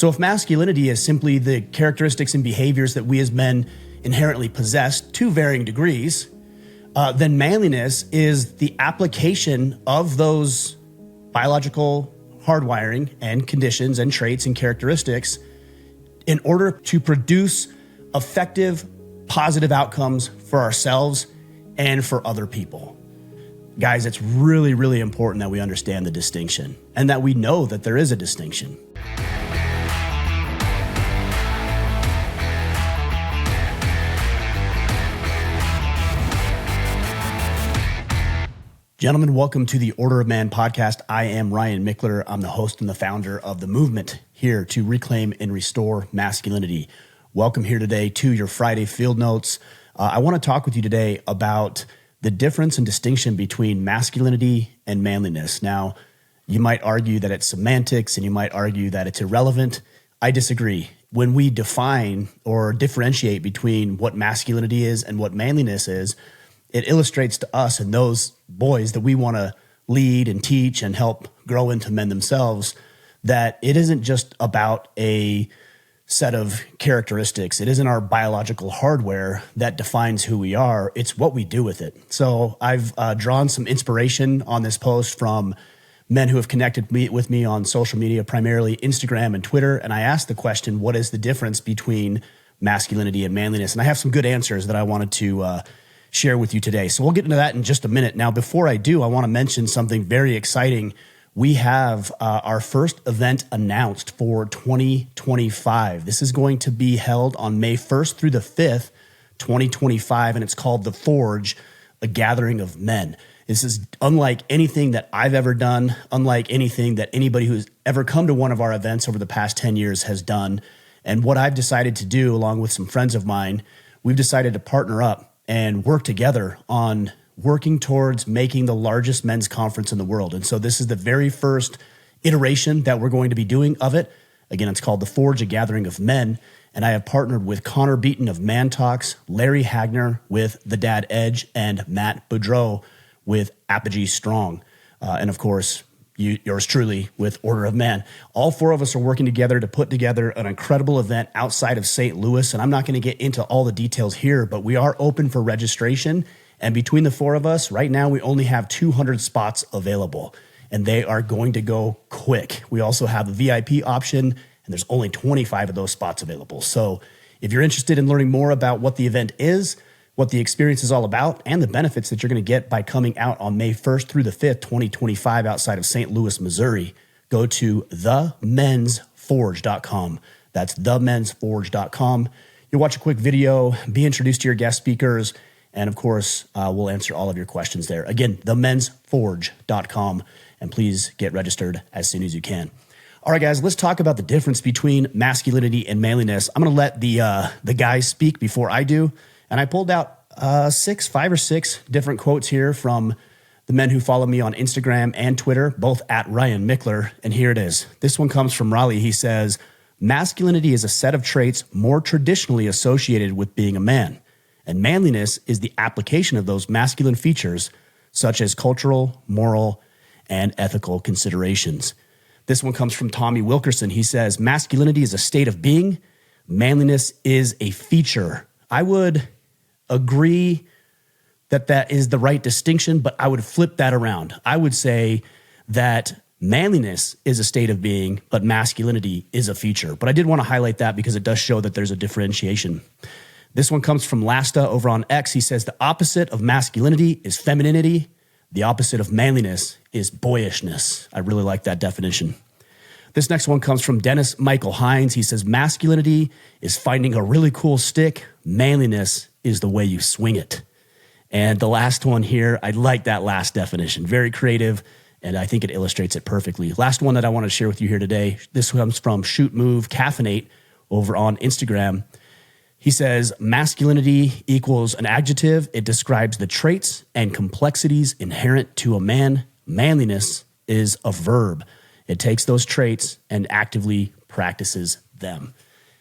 So if masculinity is simply the characteristics and behaviors that we as men inherently possess to varying degrees, then manliness is the application of those biological hardwiring and conditions and traits and characteristics in order to produce effective, positive outcomes for ourselves and for other people. Guys, it's really, really important that we understand the distinction and that we know that there is a distinction. Gentlemen, welcome to the Order of Man podcast. I am Ryan Mickler. I'm the host and the founder of the movement here to reclaim and restore masculinity. Welcome here today to your Friday Field Notes. I want to talk with you today about the difference and distinction between masculinity and manliness. Now, you might argue that it's semantics and you might argue that it's irrelevant. I disagree. When we define or differentiate between what masculinity is and what manliness is, it illustrates to us and those boys that we want to lead and teach and help grow into men themselves that it isn't just about a set of characteristics. It isn't our biological hardware that defines who we are. It's what we do with it. So I've drawn some inspiration on this post from men who have connected with me on social media, primarily Instagram and Twitter. And I asked the question, what is the difference between masculinity and manliness? And I have some good answers that I wanted to share with you today. So we'll get into that in just a minute. Now, before I do, I want to mention something very exciting. We have our first event announced for 2025. This is going to be held on May 1st through the 5th, 2025, and it's called The Forge, a Gathering of Men. This is unlike anything that I've ever done, unlike anything that anybody who's ever come to one of our events over the past 10 years has done. And what I've decided to do, along with some friends of mine, we've decided to partner up and work together on working towards making the largest men's conference in the world. And so this is the very first iteration that we're going to be doing of it. Again, it's called The Forge, a Gathering of Men. And I have partnered with Connor Beaton of Man Talks, Larry Hagner with The Dad Edge, and Matt Boudreau with Apogee Strong. And of course, yours truly with Order of Man. All four of us are working together to put together an incredible event outside of St. Louis. And I'm not going to get into all the details here, but we are open for registration. And between the four of us, right now, we only have 200 spots available, and they are going to go quick. We also have a VIP option, and there's only 25 of those spots available. So if you're interested in learning more about what the event is, what the experience is all about, and the benefits that you're going to get by coming out on May 1st through the 5th, 2025, outside of St. Louis, Missouri, go to themensforge.com. That's themensforge.com. You'll watch a quick video, be introduced to your guest speakers, and of course, we'll answer all of your questions there. Again, themensforge.com, and please get registered as soon as you can. All right, guys, let's talk about the difference between masculinity and manliness. I'm going to let the guys speak before I do. And I pulled out 5 or 6 different quotes here from the men who follow me on Instagram and Twitter, both at Ryan Mickler. And here it is. This one comes from Raleigh. He says, masculinity is a set of traits more traditionally associated with being a man. And manliness is the application of those masculine features, such as cultural, moral, and ethical considerations. This one comes from Tommy Wilkerson. He says, masculinity is a state of being. Manliness is a feature. I would agree that that is the right distinction, but I would flip that around. I would say that manliness is a state of being, but masculinity is a feature. But I did want to highlight that because it does show that there's a differentiation. This one comes from Lasta over on X. He says, the opposite of masculinity is femininity. The opposite of manliness is boyishness. I really like that definition. This next one comes from Dennis Michael Hines. He says, masculinity is finding a really cool stick. Manliness is the way you swing it. And the last one here, I like that last definition. Very creative, and I think it illustrates it perfectly. Last one that I want to share with you here today. This comes from Shoot Move Caffeinate over on Instagram. He says, masculinity equals an adjective. It describes the traits and complexities inherent to a man. Manliness is a verb. It takes those traits and actively practices them,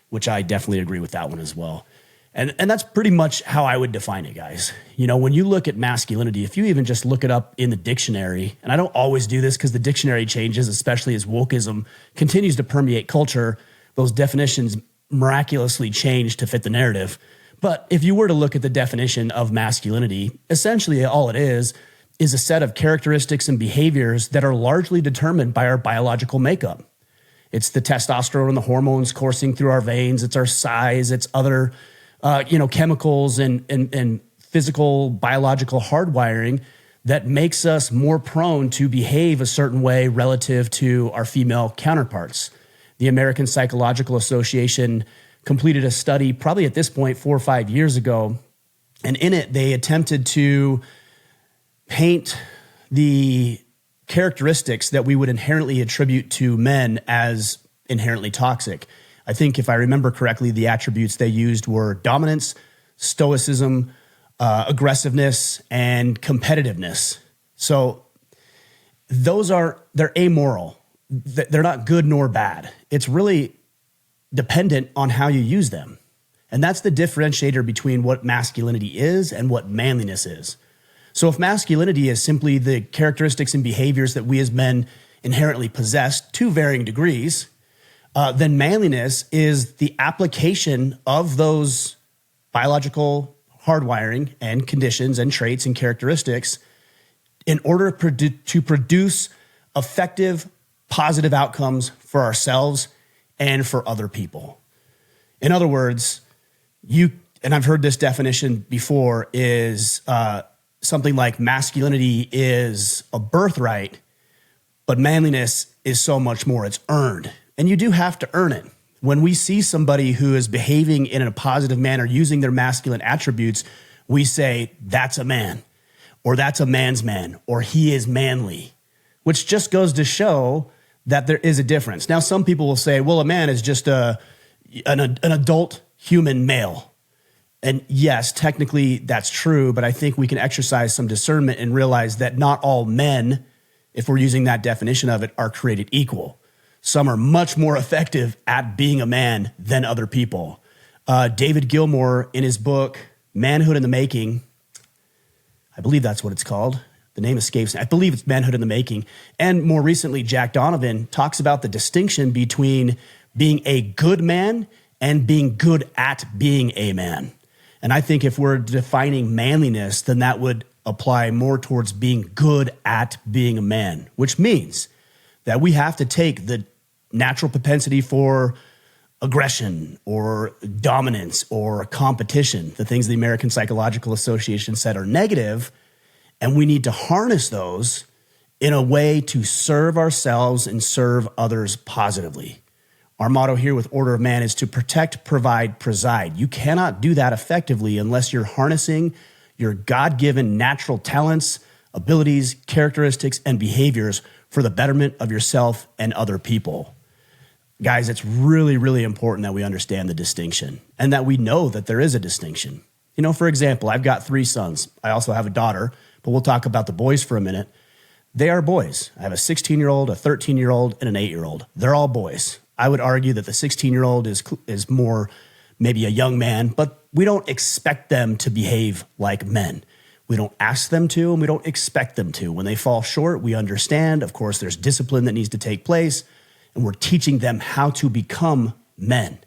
which I definitely agree with that one as well. And that's pretty much how I would define it, guys. You know, when you look at masculinity, if you even just look it up in the dictionary, and I don't always do this because the dictionary changes, especially as wokeism continues to permeate culture, those definitions miraculously change to fit the narrative. But if you were to look at the definition of masculinity, essentially all it is a set of characteristics and behaviors that are largely determined by our biological makeup. It's the testosterone and the hormones coursing through our veins. It's our size. It's other, chemicals and physical biological hardwiring that makes us more prone to behave a certain way relative to our female counterparts. The American Psychological Association completed a study probably at this point 4 or 5 years ago, and in it they attempted to paint the characteristics that we would inherently attribute to men as inherently toxic. I think if I remember correctly, the attributes they used were dominance, stoicism, aggressiveness, and competitiveness. So they're amoral. They're not good nor bad. It's really dependent on how you use them. And that's the differentiator between what masculinity is and what manliness is. So if masculinity is simply the characteristics and behaviors that we as men inherently possess to varying degrees, then manliness is the application of those biological hardwiring and conditions and traits and characteristics in order to produce effective, positive outcomes for ourselves and for other people. In other words, and I've heard this definition before, is something like masculinity is a birthright, but manliness is so much more. It's earned. And you do have to earn it. When we see somebody who is behaving in a positive manner, using their masculine attributes, we say, that's a man, or that's a man's man, or he is manly, which just goes to show that there is a difference. Now, some people will say, well, a man is just an adult human male. And yes, technically that's true, but I think we can exercise some discernment and realize that not all men, if we're using that definition of it, are created equal. Some are much more effective at being a man than other people. David Gilmour, in his book, Manhood in the Making, I believe that's what it's called. The name escapes me. I believe it's Manhood in the Making. And more recently, Jack Donovan talks about the distinction between being a good man and being good at being a man. And I think if we're defining manliness, then that would apply more towards being good at being a man, which means that we have to take the natural propensity for aggression or dominance or competition, the things the American Psychological Association said are negative, and we need to harness those in a way to serve ourselves and serve others positively. Our motto here with Order of Man is to protect, provide, preside. You cannot do that effectively unless you're harnessing your God-given natural talents, abilities, characteristics, and behaviors for the betterment of yourself and other people. Guys, it's really, really important that we understand the distinction and that we know that there is a distinction. You know, for example, I've got 3 sons. I also have a daughter, but we'll talk about the boys for a minute. They are boys. I have a 16-year-old, a 13-year-old, and an 8-year-old. They're all boys. I would argue that the 16-year-old is more maybe a young man, but we don't expect them to behave like men. We don't ask them to, and we don't expect them to. When they fall short, we understand. Of course, there's discipline that needs to take place, and we're teaching them how to become men.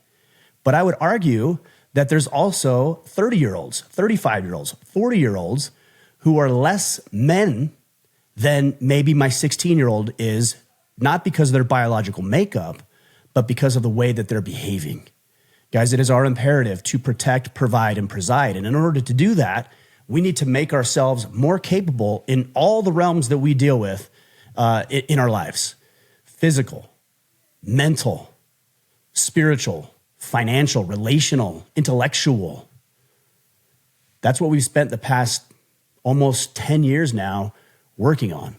But I would argue that there's also 30-year-olds, 35-year-olds, 40-year-olds who are less men than maybe my 16-year-old is, not because of their biological makeup, but because of the way that they're behaving. Guys, it is our imperative to protect, provide, and preside. And in order to do that, we need to make ourselves more capable in all the realms that we deal with in our lives. Physical, mental, spiritual, financial, relational, intellectual. That's what we've spent the past almost 10 years now working on.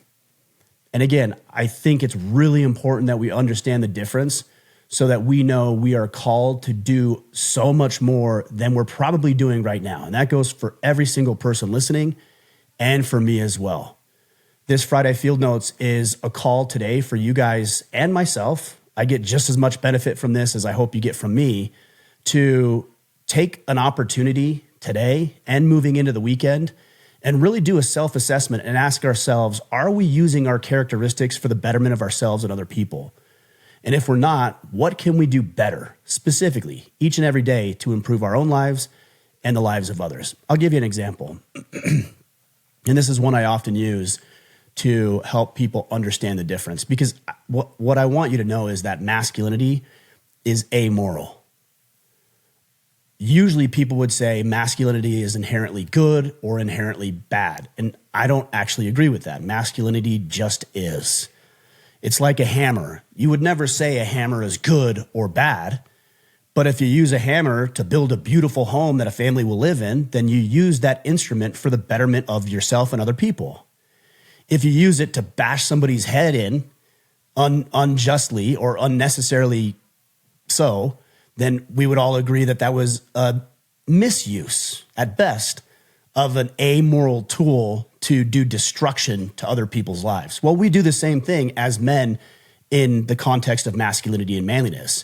And again, I think it's really important that we understand the difference so that we know we are called to do so much more than we're probably doing right now. And that goes for every single person listening and for me as well. This Friday Field Notes is a call today for you guys and myself. I get just as much benefit from this as I hope you get from me to take an opportunity today and moving into the weekend and really do a self-assessment and ask ourselves, are we using our characteristics for the betterment of ourselves and other people? And if we're not, what can we do better, specifically, each and every day to improve our own lives and the lives of others? I'll give you an example. And this is one I often use to help people understand the difference. Because what I want you to know is that masculinity is amoral. Usually people would say masculinity is inherently good or inherently bad. And I don't actually agree with that. Masculinity just is. It's like a hammer. You would never say a hammer is good or bad. But if you use a hammer to build a beautiful home that a family will live in, then you use that instrument for the betterment of yourself and other people. If you use it to bash somebody's head in unjustly or unnecessarily so, then we would all agree that that was a misuse, at best, of an amoral tool to do destruction to other people's lives. Well, we do the same thing as men in the context of masculinity and manliness.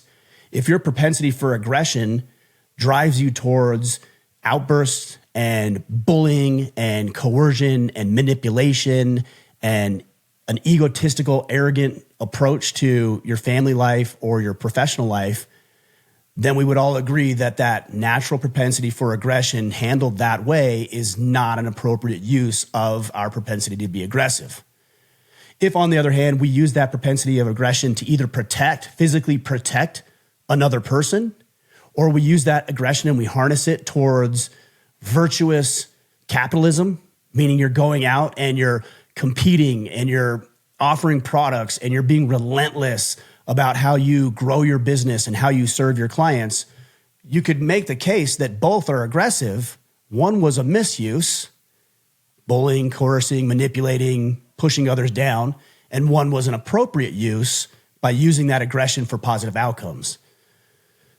If your propensity for aggression drives you towards outbursts and bullying and coercion and manipulation and an egotistical, arrogant approach to your family life or your professional life, then we would all agree that that natural propensity for aggression handled that way is not an appropriate use of our propensity to be aggressive. If, on the other hand, we use that propensity of aggression to either physically protect another person, or we use that aggression and we harness it towards virtuous capitalism, meaning you're going out and you're competing and you're offering products and you're being relentless about how you grow your business and how you serve your clients, you could make the case that both are aggressive. One was a misuse, bullying, coercing, manipulating, pushing others down, and one was an appropriate use by using that aggression for positive outcomes.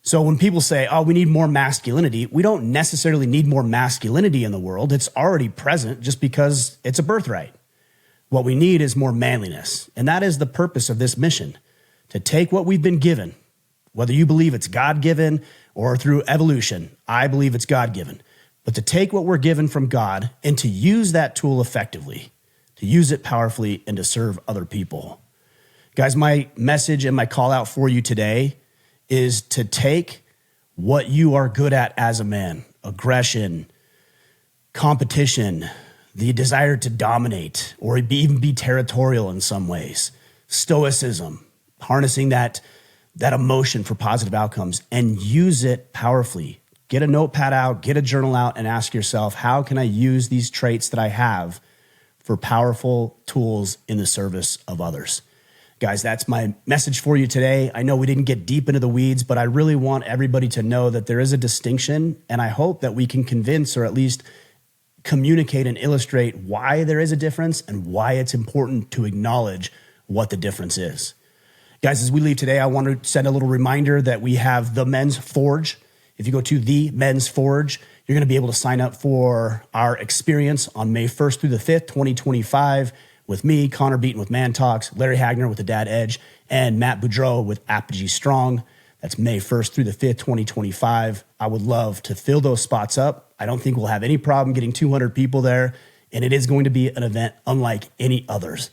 So when people say, oh, we need more masculinity, we don't necessarily need more masculinity in the world. It's already present just because it's a birthright. What we need is more manliness. And that is the purpose of this mission, to take what we've been given, whether you believe it's God-given or through evolution. I believe it's God-given. But to take what we're given from God and to use that tool effectively, to use it powerfully and to serve other people. Guys, my message and my call out for you today is to take what you are good at as a man, aggression, competition, the desire to dominate or even be territorial in some ways, stoicism, harnessing that emotion for positive outcomes, and use it powerfully. Get a notepad out, get a journal out, and ask yourself, how can I use these traits that I have for powerful tools in the service of others? Guys, that's my message for you today. I know we didn't get deep into the weeds, but I really want everybody to know that there is a distinction, and I hope that we can convince or at least communicate and illustrate why there is a difference and why it's important to acknowledge what the difference is. Guys, as we leave today, I want to send a little reminder that we have the Men's Forge. If you go to the Men's Forge, you're going to be able to sign up for our experience on May 1st through the 5th, 2025, with me, Connor Beaton with Man Talks, Larry Hagner with The Dad Edge, and Matt Boudreau with Apogee Strong. That's May 1st through the 5th, 2025. I would love to fill those spots up. I don't think we'll have any problem getting 200 people there, and it is going to be an event unlike any others.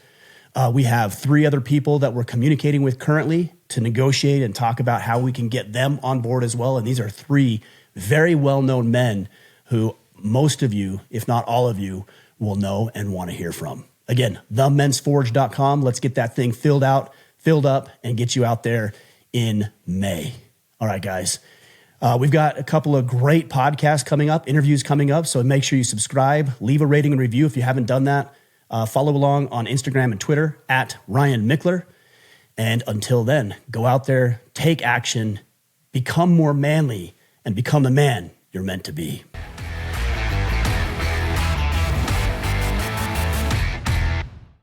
We have 3 other people that we're communicating with currently to negotiate and talk about how we can get them on board as well. And these are 3 very well-known men who most of you, if not all of you, will know and want to hear from. Again, themensforge.com. Let's get that thing filled up, and get you out there in May. All right, guys. We've got a couple of great podcasts coming up, interviews coming up. So make sure you subscribe, leave a rating and review if you haven't done that. Follow along on Instagram and Twitter at Ryan Mickler. And until then, go out there, take action, become more manly, and become the man you're meant to be.